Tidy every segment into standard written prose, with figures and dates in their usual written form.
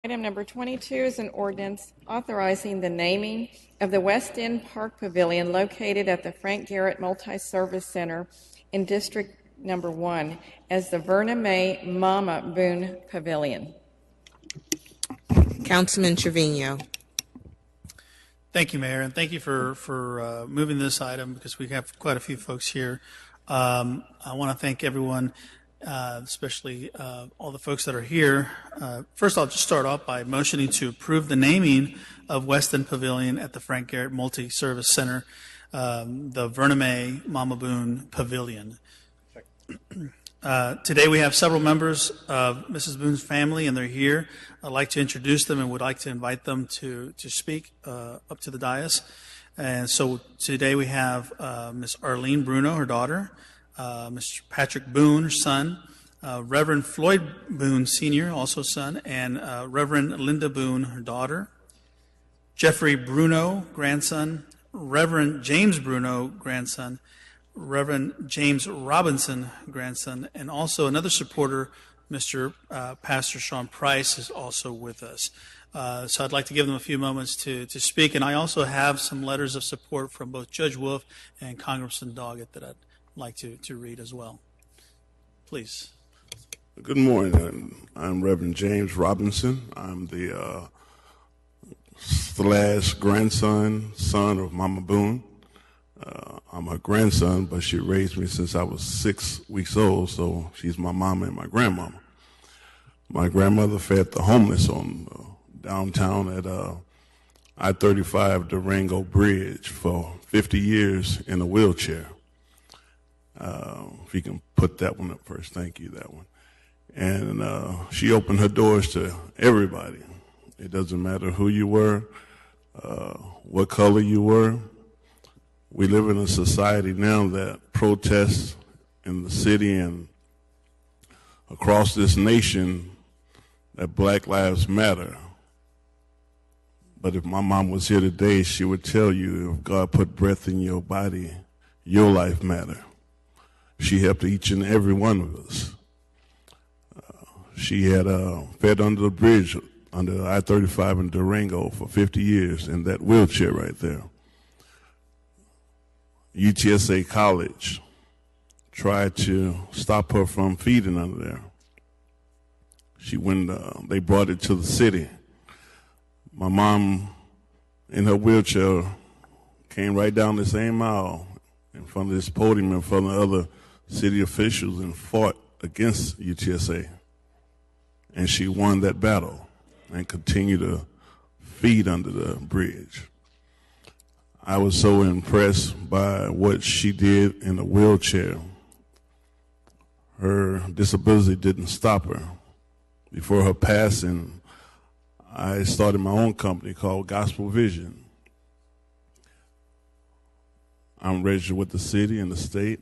Item number 22 is an ordinance authorizing the naming of the West End Park Pavilion located at the Frank Garrett Multi-Service Center in District Number 1 as the Verna May Mama Boone Pavilion. Councilman Trevino. Thank you, Mayor, and thank you for moving this item because we have quite a few folks here. I want to thank everyone, especially all the folks that are here. First, I'll just start off by motioning to approve the naming of West End Pavilion at the Frank Garrett Multi-Service Center, the Verna May Mama Boone Pavilion. Today we have several members of Mrs. Boone's family, and they're here. I'd like to introduce them and would like to invite them to speak up to the dais. And so today we have Miss Arlene Bruno, her daughter, Mr. Patrick Boone, her son, Reverend Floyd Boone Sr., also son, and Reverend Linda Boone, her daughter, Jeffrey Bruno, grandson, Reverend James Bruno, grandson, Reverend James Robinson, grandson, and also another supporter, Mr. Pastor Sean Price, is also with us. So I'd like to give them a few moments to speak, and I also have some letters of support from both Judge Wolf and Congressman Doggett that I'd like to read as well. Please. Good morning. I'm Reverend James Robinson. I'm the grandson, son of Mama Boone. I'm her grandson, but she raised me since I was 6 weeks old, so she's my mama and my grandmama. My grandmother fed the homeless on downtown at I-35 Durango Bridge for 50 years in a wheelchair. If you can put that one up first, thank you, that one. And she opened her doors to everybody. It doesn't matter who you were, what color you were. We live in a society now that protests in the city and across this nation that Black Lives Matter. But if my mom was here today, she would tell you if God put breath in your body, your life matter. She helped each and every one of us. She had fed under the bridge under I-35 in Durango for 50 years in that wheelchair right there. UTSA College tried to stop her from feeding under there. They brought it to the city. My mom, in her wheelchair, came right down the same aisle in front of this podium in front of other city officials and fought against UTSA. And she won that battle and continued to feed under the bridge. I was so impressed by what she did in a wheelchair. Her disability didn't stop her. Before her passing, I started my own company called Gospel Vision. I'm registered with the city and the state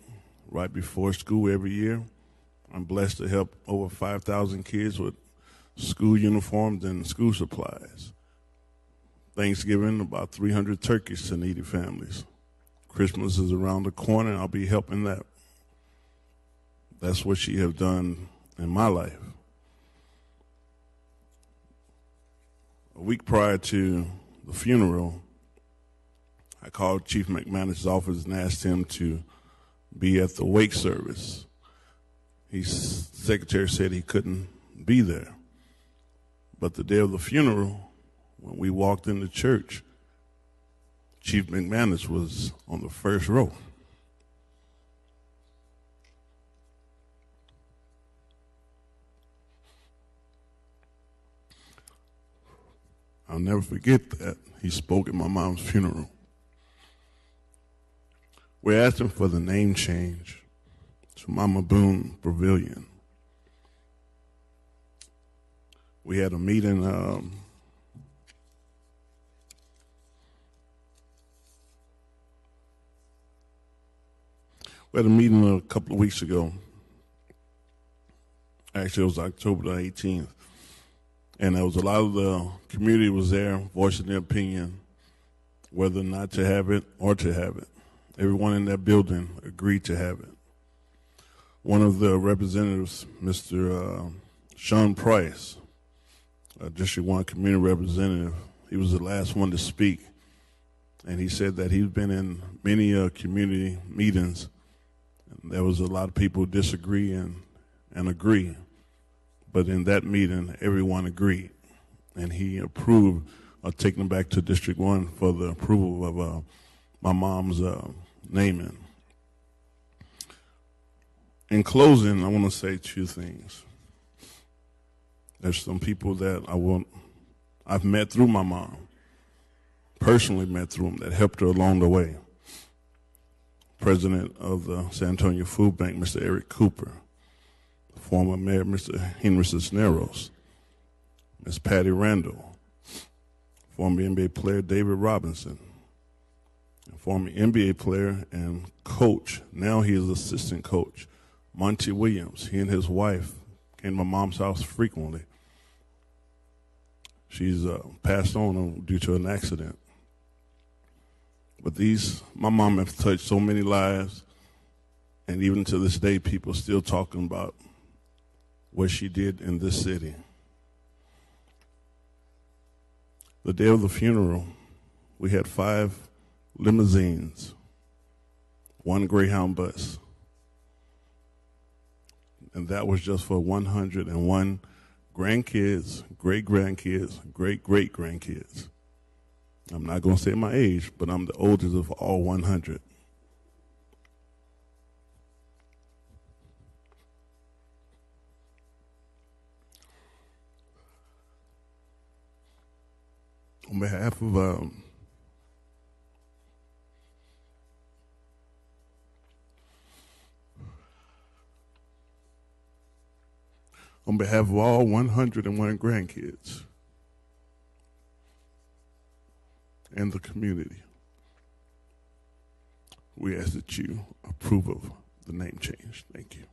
right before school every year. I'm blessed to help over 5,000 kids with school uniforms and school supplies. Thanksgiving, about 300 turkeys to needy families. Christmas is around the corner, and I'll be helping that. That's what she has done in my life. A week prior to the funeral, I called Chief McManus's office and asked him to be at the wake service. His secretary said he couldn't be there. But the day of the funeral, when we walked into church, Chief McManus was on the first row. I'll never forget that. He spoke at my mom's funeral. We asked him for the name change to Mama Boone Pavilion. We had a meeting a couple of weeks ago. Actually, it was October the 18th. And there was a lot of the community was there voicing their opinion whether or not to have it or to have it. Everyone in that building agreed to have it. One of the representatives, Mr. Sean Price, a District 1 community representative. He was the last one to speak. And he said that he's been in many community meetings. And there was a lot of people who disagree and agree. But in that meeting, everyone agreed. And he approved of taking them back to District 1 for the approval of my mom's naming. In closing, I want to say two things. There's some people that I've met through my mom, personally met through them, that helped her along the way. President of the San Antonio Food Bank, Mr. Eric Cooper, former Mayor, Mr. Henry Cisneros, Ms. Patty Randall, former NBA player David Robinson, former NBA player and coach, now he is assistant coach, Monty Williams. He and his wife came to my mom's house frequently. She's passed on due to an accident. But my mom has touched so many lives, and even to this day, people are still talking about what she did in this city. The day of the funeral, we had 5 limousines, 1 Greyhound bus, and that was just for 101 grandkids, great-grandkids, great-great-grandkids. I'm not going to say my age, but I'm the oldest of all 100. On behalf of all 101 grandkids and the community, we ask that you approve of the name change. Thank you.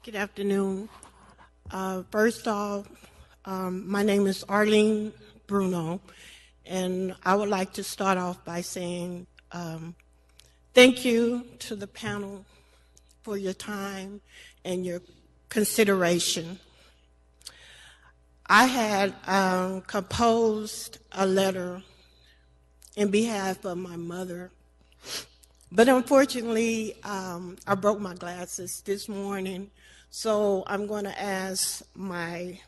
Good afternoon. First off, my name is Arlene Bruno, and I would like to start off by saying thank you to the panel for your time and your consideration. I had composed a letter in behalf of my mother, but unfortunately, I broke my glasses this morning, so I'm going to ask my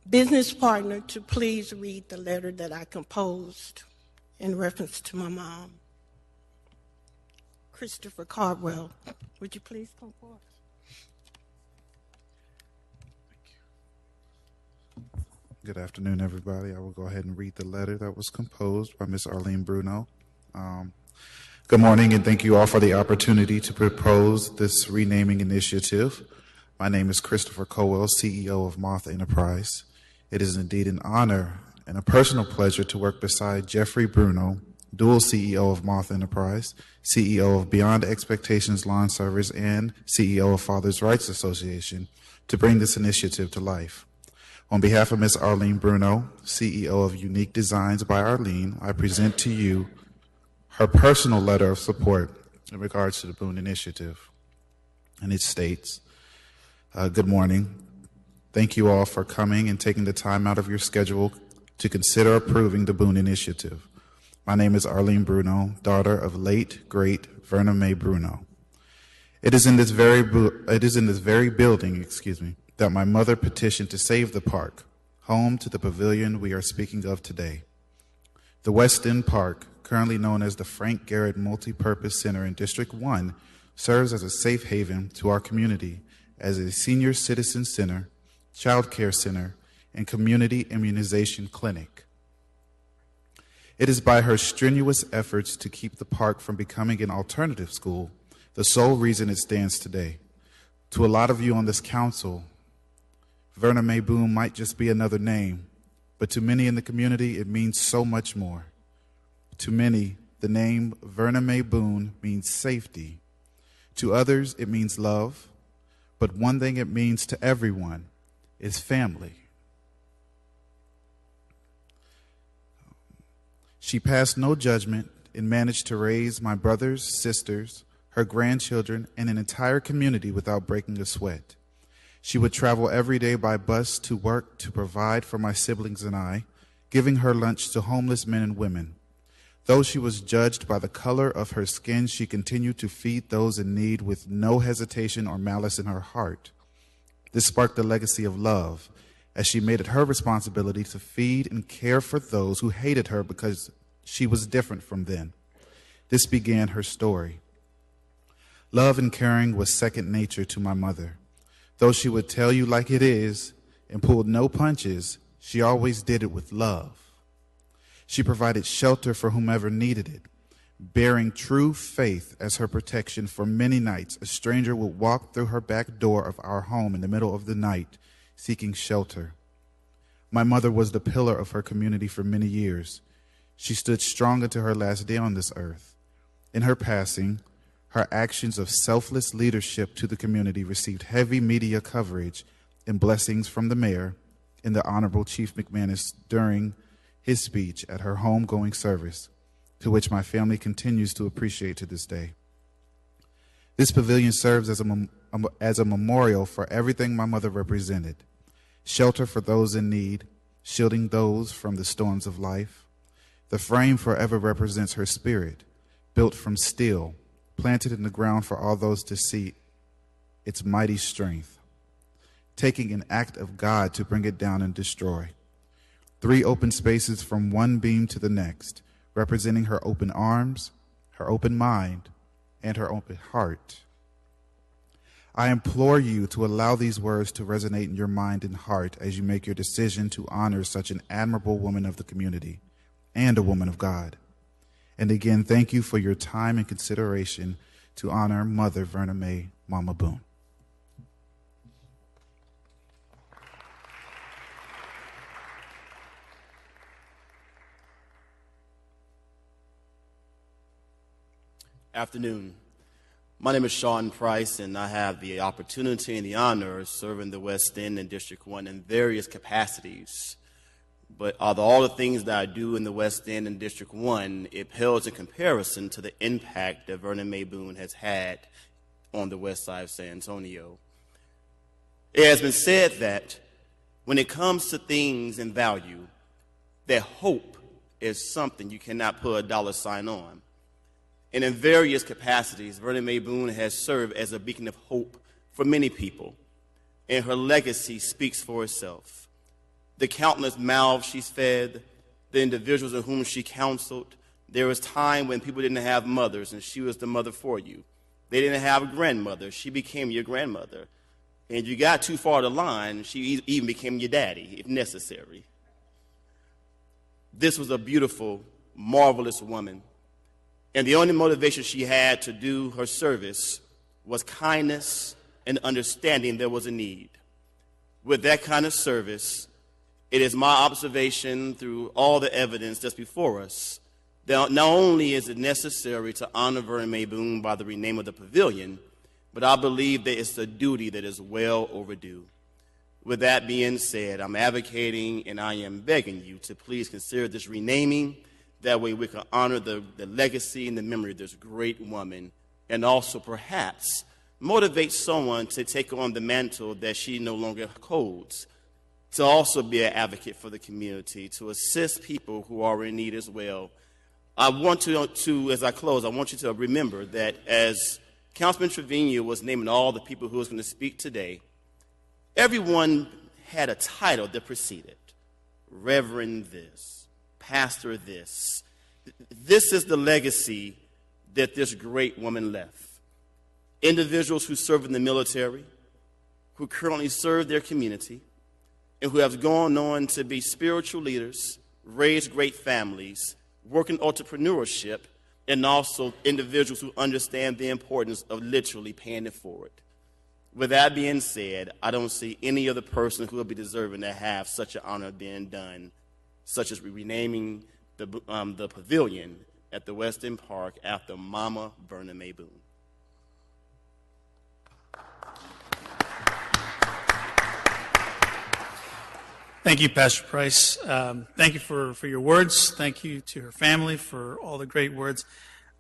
business partner to please read the letter that I composed in reference to my mom. Christopher Cardwell, would you please come forward? Good afternoon, everybody. I will go ahead and read the letter that was composed by Ms. Arlene Bruno. Good morning, and thank you all for the opportunity to propose this renaming initiative. My name is Christopher Cowell, CEO of Moth Enterprise. It is indeed an honor and a personal pleasure to work beside Jeffrey Bruno, dual CEO of Moth Enterprise, CEO of Beyond Expectations Lawn Service, and CEO of Fathers' Rights Association, to bring this initiative to life. On behalf of Ms. Arlene Bruno, CEO of Unique Designs by Arlene, I present to you her personal letter of support in regards to the Boone Initiative. And it states, good morning. Thank you all for coming and taking the time out of your schedule to consider approving the Boone Initiative. My name is Arlene Bruno, daughter of late, great Verna Mae Bruno. It is in this very building, that my mother petitioned to save the park, home to the pavilion we are speaking of today. The West End Park, currently known as the Frank Garrett Multipurpose Center in District 1, serves as a safe haven to our community as a senior citizen center, child care center, and community immunization clinic. It is by her strenuous efforts to keep the park from becoming an alternative school the sole reason it stands today. To a lot of you on this council, Verna Mae Boone might just be another name, but to many in the community, it means so much more. To many, the name Verna Mae Boone means safety. To others, it means love. But one thing it means to everyone is family. She passed no judgment and managed to raise my brothers, sisters, her grandchildren, and an entire community without breaking a sweat. She would travel every day by bus to work to provide for my siblings and I, giving her lunch to homeless men and women. Though she was judged by the color of her skin, she continued to feed those in need with no hesitation or malice in her heart. This sparked a legacy of love, as she made it her responsibility to feed and care for those who hated her because she was different from them. This began her story. Love and caring was second nature to my mother. Though she would tell you like it is and pulled no punches, she always did it with love. She provided shelter for whomever needed it, bearing true faith as her protection. For many nights, a stranger would walk through her back door of our home in the middle of the night, seeking shelter. My mother was the pillar of her community for many years. She stood strong until her last day on this earth. In her passing, her actions of selfless leadership to the community received heavy media coverage and blessings from the mayor and the Honorable Chief McManus during his speech at her homegoing service, to which my family continues to appreciate to this day. This pavilion serves as a memorial for everything my mother represented: shelter for those in need, shielding those from the storms of life. The frame forever represents her spirit, built from steel, planted in the ground for all those to see its mighty strength, taking an act of God to bring it down and destroy. 3 open spaces from one beam to the next, representing her open arms, her open mind, and her open heart. I implore you to allow these words to resonate in your mind and heart as you make your decision to honor such an admirable woman of the community and a woman of God. And again, thank you for your time and consideration to honor Mother Verna Mae Mama Boone. Afternoon. My name is Sean Price, and I have the opportunity and the honor of serving the West End and District 1 in various capacities. But of all the things that I do in the West End and District 1, it pales in comparison to the impact that Verna Mae Boone has had on the west side of San Antonio. It has been said that when it comes to things in value, that hope is something you cannot put a dollar sign on. And in various capacities, Verna Mae Boone has served as a beacon of hope for many people, and her legacy speaks for itself. The countless mouths she's fed, the individuals in whom she counseled. There was time when people didn't have mothers, and she was the mother for you. They didn't have a grandmother. She became your grandmother. And you got too far the line, she even became your daddy, if necessary. This was a beautiful, marvelous woman. And the only motivation she had to do her service was kindness and understanding there was a need. With that kind of service, it is my observation through all the evidence that's before us that not only is it necessary to honor Verna Mae Boone by the rename of the pavilion, but I believe that it's a duty that is well overdue. With that being said, I'm advocating and I am begging you to please consider this renaming. That way we can honor the legacy and the memory of this great woman, and also perhaps motivate someone to take on the mantle that she no longer holds, to also be an advocate for the community, to assist people who are in need as well. I want to as I close, I want you to remember that as Councilman Trevino was naming all the people who was going to speak today, everyone had a title that preceded. Reverend this, Pastor this. This is the legacy that this great woman left. Individuals who serve in the military, who currently serve their community, and who have gone on to be spiritual leaders, raise great families, work in entrepreneurship, and also individuals who understand the importance of literally paying it forward. With that being said, I don't see any other person who will be deserving to have such an honor being done, such as renaming the pavilion at the West End Park after Mama Verna Mae Boone. Thank you, Pastor Price. Thank you for your words. Thank you to her family for all the great words.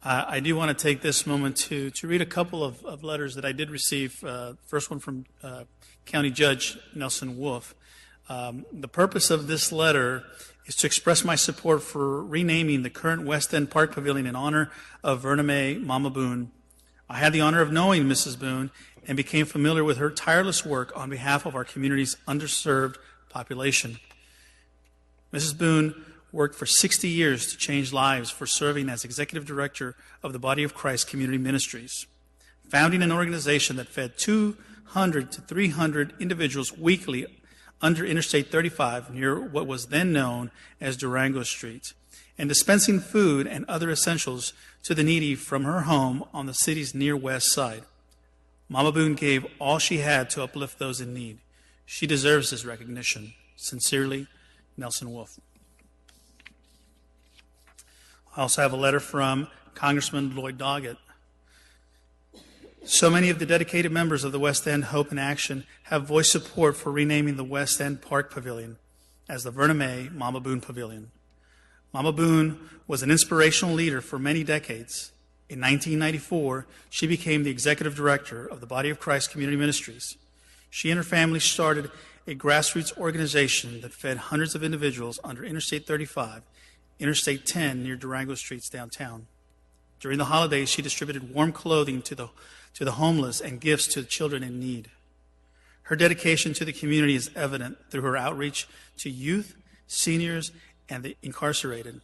I do want to take this moment to read a couple of letters that I did receive. First one from County Judge Nelson Wolf. The purpose of this letter is to express my support for renaming the current West End Park Pavilion in honor of Verna Mae Mama Boone. I had the honor of knowing Mrs. Boone and became familiar with her tireless work on behalf of our community's underserved population. Mrs. Boone worked for 60 years to change lives for serving as executive director of the Body of Christ Community Ministries, founding an organization that fed 200 to 300 individuals weekly under Interstate 35 near what was then known as Durango Street, and dispensing food and other essentials to the needy from her home on the city's near west side. Mama Boone gave all she had to uplift those in need. She deserves this recognition. Sincerely, Nelson Wolf. I also have a letter from Congressman Lloyd Doggett. So many of the dedicated members of the West End Hope in Action have voiced support for renaming the West End Park Pavilion as the Verna Mae Mama Boone Pavilion. Mama Boone was an inspirational leader for many decades. In 1994, she became the executive director of the Body of Christ Community Ministries. She and her family started a grassroots organization that fed hundreds of individuals under Interstate 35, Interstate 10 near Durango Streets downtown. During the holidays, she distributed warm clothing to the homeless and gifts to children in need. Her dedication to the community is evident through her outreach to youth, seniors, and the incarcerated.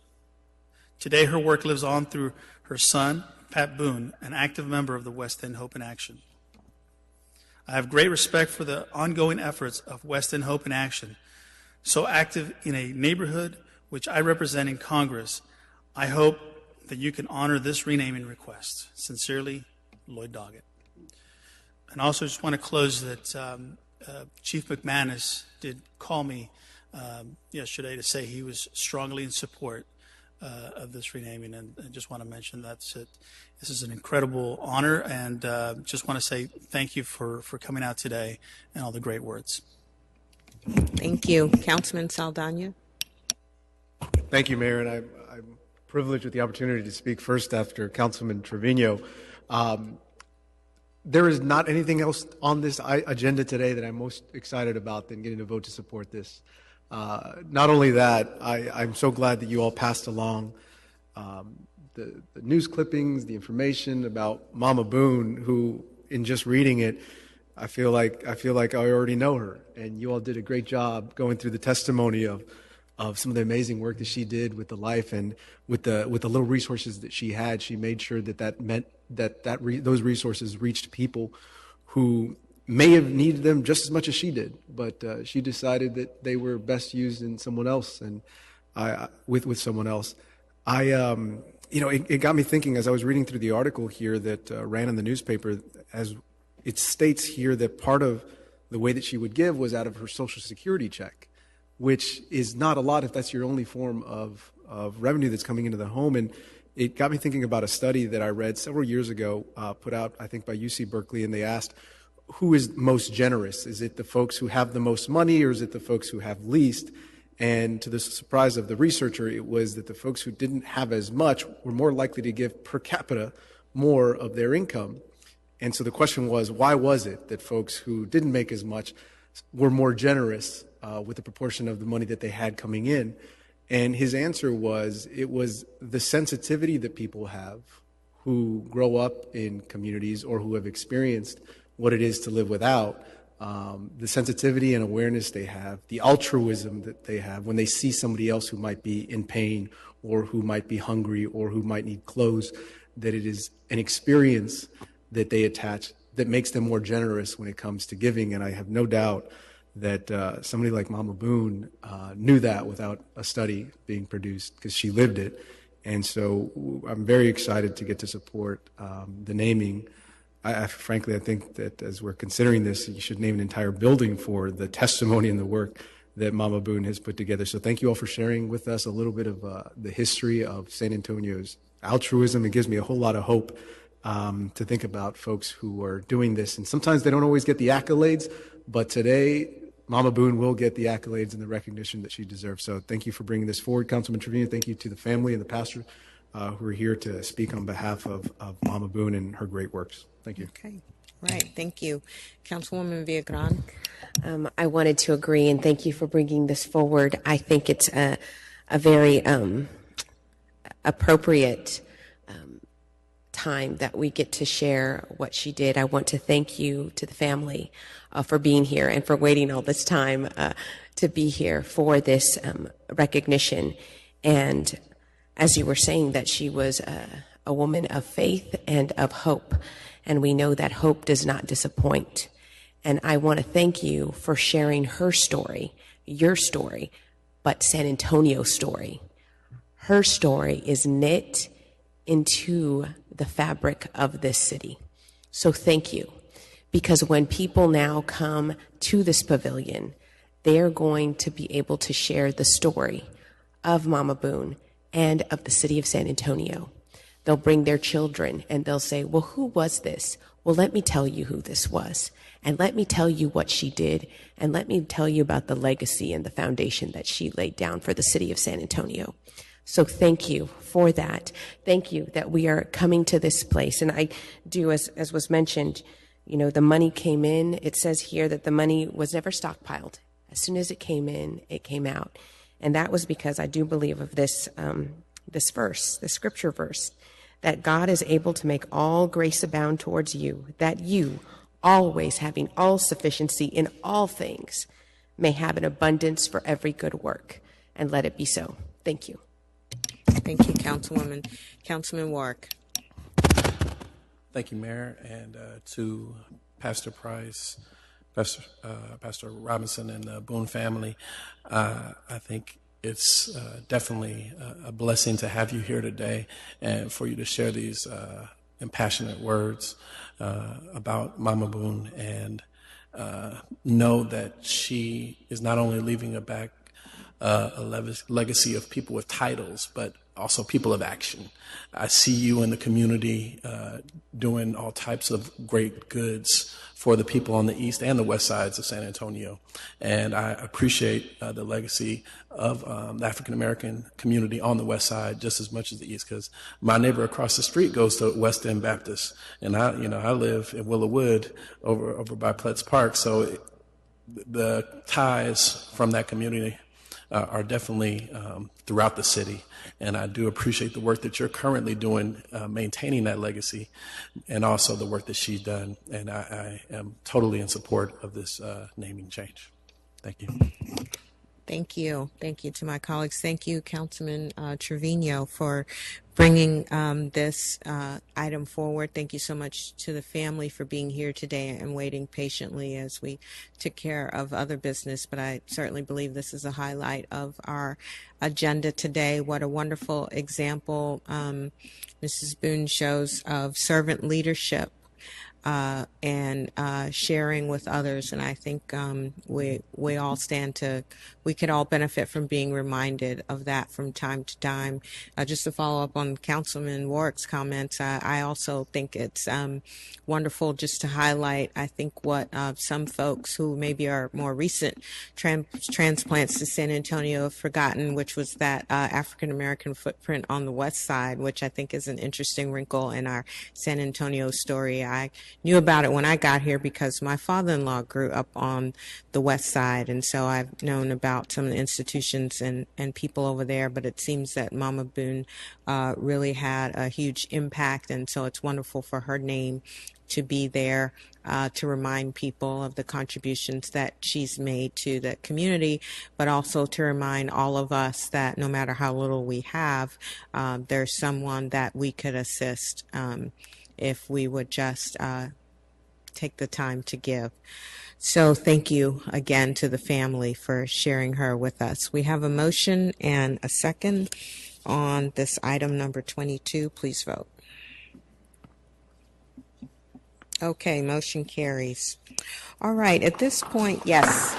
Today, her work lives on through her son, Pat Boone, an active member of the West End Hope in Action. I have great respect for the ongoing efforts of West End Hope in Action, so active in a neighborhood which I represent in Congress. I hope that you can honor this renaming request. Sincerely, Lloyd Doggett. And also just want to close that Chief McManus did call me yesterday to say he was strongly in support of this renaming, and I just want to mention that's it. This is an incredible honor, and just want to say thank you for coming out today and all the great words. Thank you. Councilman Saldana. Thank you, Mayor, and I'm privileged with the opportunity to speak first after Councilman Trevino. There is not anything else on this agenda today that I'm most excited about than getting a vote to support this. Not only that, I'm so glad that you all passed along the news clippings, the information about Mama Boone, who, in just reading it, I feel like I already know her, and you all did a great job going through the testimony of some of the amazing work that she did with the life and with the little resources that she had. She made sure that meant those resources reached people who may have needed them just as much as she did, but she decided that they were best used in someone else, and with someone else. It got me thinking as I was reading through the article here that ran in the newspaper, as it states here that part of the way that she would give was out of her Social Security check, which is not a lot if that's your only form of revenue that's coming into the home. And it got me thinking about a study that I read several years ago, put out, I think, by UC Berkeley, and they asked, who is most generous? Is it the folks who have the most money, or is it the folks who have least? And to the surprise of the researcher, it was that the folks who didn't have as much were more likely to give per capita more of their income. And so the question was, why was it that folks who didn't make as much were more generous with the proportion of the money that they had coming in? And his answer was, it was the sensitivity that people have who grow up in communities or who have experienced what it is to live without, the sensitivity and awareness they have, the altruism that they have when they see somebody else who might be in pain or who might be hungry or who might need clothes, that it is an experience that they attach that makes them more generous when it comes to giving. And I have no doubt that somebody like Mama Boone knew that without a study being produced, because she lived it. And so I'm very excited to get to support the naming. Frankly, I think that as we're considering this, you should name an entire building for the testimony and the work that Mama Boone has put together. So thank you all for sharing with us a little bit of the history of San Antonio's altruism. It gives me a whole lot of hope to think about folks who are doing this. And sometimes they don't always get the accolades, but today Mama Boone will get the accolades and the recognition that she deserves. So thank you for bringing this forward, Councilman Trevino. Thank you to the family and the pastor who are here to speak on behalf of Mama Boone and her great works. Thank you. Okay. Right. Thank you. Councilwoman Villagran. I wanted to agree, and thank you for bringing this forward. I think it's a very appropriate time that we get to share what she did. I want to thank you to the family for being here and for waiting all this time to be here for this recognition. And as you were saying, that she was a woman of faith and of hope. And we know that hope does not disappoint. And I want to thank you for sharing her story, your story, but San Antonio's story. Her story is knit into the fabric of this city. So thank you. Because when people now come to this pavilion, they're going to be able to share the story of Mama Boone and of the city of San Antonio. They'll bring their children and they'll say, well, who was this? Well, let me tell you who this was. And let me tell you what she did. And let me tell you about the legacy and the foundation that she laid down for the city of San Antonio. So thank you for that. Thank you that we are coming to this place. And I do, as was mentioned, you know, the money came in. It says here that the money was never stockpiled. As soon as it came in, it came out. And that was because I do believe of this, this verse, the scripture verse, that God is able to make all grace abound towards you, that you, always having all sufficiency in all things, may have an abundance for every good work. And let it be so. Thank you. Thank you, Councilwoman. Councilman Warwick. Thank you, Mayor, and to Pastor Price, Pastor Robinson, and the Boone family. I think it's definitely a blessing to have you here today and for you to share these impassionate words about Mama Boone, and know that she is not only leaving back a legacy of people with titles, but also people of action. I see you in the community doing all types of great goods for the people on the east and the west sides of San Antonio. And I appreciate the legacy of the African-American community on the west side just as much as the east, because my neighbor across the street goes to West End Baptist, and I live in Willowwood over by Pletts Park. So the ties from that community are definitely throughout the city. And I do appreciate the work that you're currently doing, maintaining that legacy, and also the work that she's done. And I am totally in support of this naming change. Thank you. Thank you. Thank you to my colleagues. Thank you, Councilman Trevino, for bringing this item forward. Thank you so much to the family for being here today and waiting patiently as we took care of other business. But I certainly believe this is a highlight of our agenda today. What a wonderful example Mrs. Boone shows of servant leadership and sharing with others. And I think we all we could all benefit from being reminded of that from time to time. Just to follow up on Councilman Warwick's comments, I also think it's wonderful just to highlight, I think, what some folks who maybe are more recent transplants to San Antonio have forgotten, which was that African-American footprint on the west side, which I think is an interesting wrinkle in our San Antonio story. I knew about it when I got here because my father-in-law grew up on the west side, and so I've known about some of the institutions and people over there, but it seems that Mama Boone really had a huge impact, and so it's wonderful for her name to be there to remind people of the contributions that she's made to the community, but also to remind all of us that no matter how little we have, there's someone that we could assist if we would just take the time to give. So thank you again to the family for sharing her with us. We have a motion and a second on this item number 22. Please vote. Okay, motion carries. All right, at this point, yes.